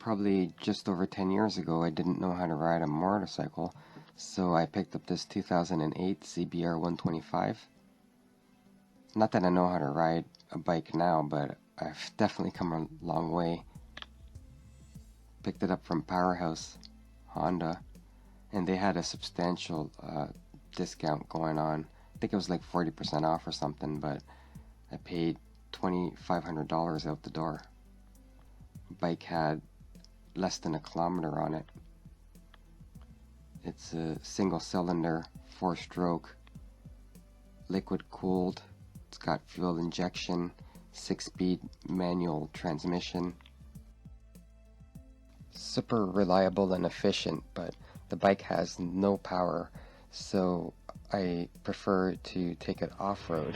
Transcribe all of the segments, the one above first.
Probably just over 10 years ago, I didn't know how to ride a motorcycle, so I picked up this 2008 CBR125. Not that I know how to ride a bike now, but I've definitely come a long way. Picked it up from Powerhouse Honda, and they had a substantial discount going on. I think it was like 40% off or something, but I paid $2,500 out the door. Bike had less than a kilometer on it. It's a single cylinder, 4-stroke, liquid cooled. It's got fuel injection, 6-speed manual transmission. Super reliable and efficient, but the bike has no power, so I prefer to take it off-road.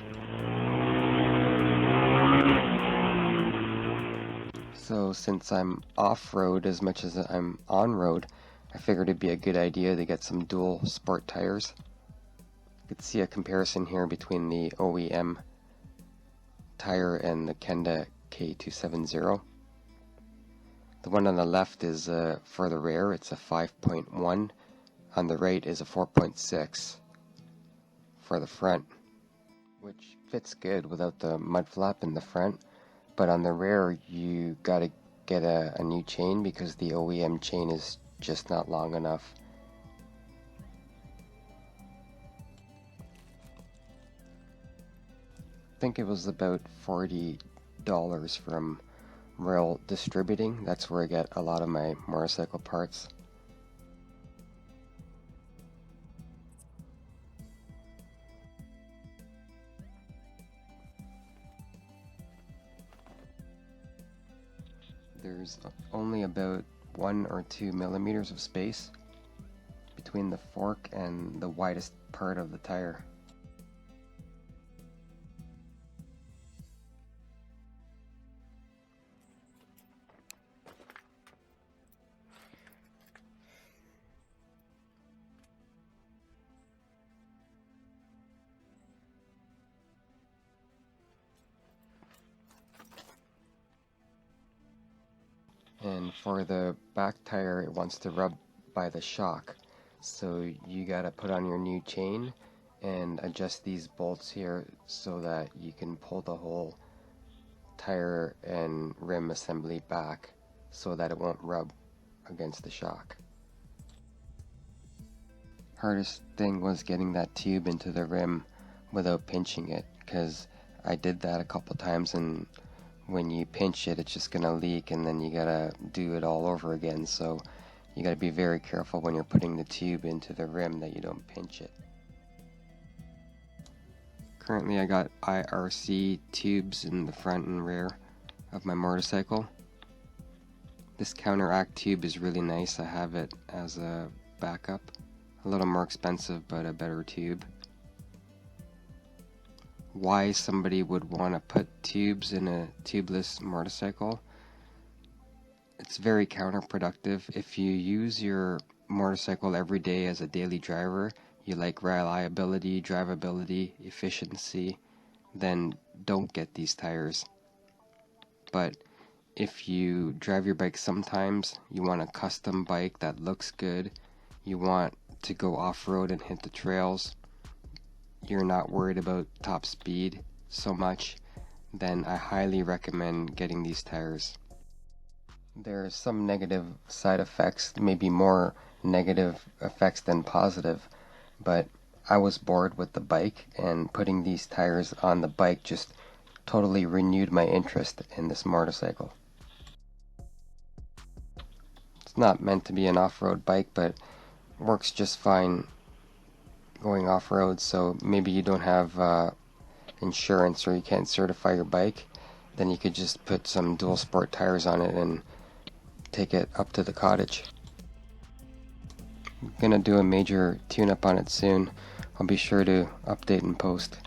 So since I'm off-road as much as I'm on-road, I figured it'd be a good idea to get some dual sport tires. You can see a comparison here between the OEM tire and the Kenda K270. The one on the left is for the rear, it's a 5.1. On the right is a 4.6 for the front, which fits good without the mud flap in the front. But on the rear, you gotta get a new chain because the OEM chain is just not long enough. I think it was about $40 from Rail Distributing. That's where I get a lot of my motorcycle parts. There's only about 1 or 2 millimeters of space between the fork and the widest part of the tire. And for the back tire, it wants to rub by the shock. So you gotta put on your new chain and adjust these bolts here so that you can pull the whole tire and rim assembly back so that it won't rub against the shock. Hardest thing was getting that tube into the rim without pinching it, because I did that a couple times, and when you pinch it, it's just gonna leak, and then you gotta do it all over again. So you gotta be very careful when you're putting the tube into the rim that you don't pinch it. Currently I got IRC tubes in the front and rear of my motorcycle. This counteract tube is really nice. I have it as a backup. A little more expensive, but a better tube. Why somebody would want to put tubes in a tubeless motorcycle? It's very counterproductive. If you use your motorcycle every day as a daily driver, you like reliability, drivability, efficiency, then don't get these tires. But if you drive your bike sometimes, you want a custom bike that looks good, you want to go off-road and hit the trails, you're not worried about top speed so much, then I highly recommend getting these tires. There are some negative side effects, maybe more negative effects than positive, but I was bored with the bike, and putting these tires on the bike just totally renewed my interest in this motorcycle. It's not meant to be an off-road bike, but works just fine going off-road. So maybe you don't have insurance or you can't certify your bike, then you could just put some dual sport tires on it and take it up to the cottage. I'm gonna do a major tune-up on it soon. I'll be sure to update and post.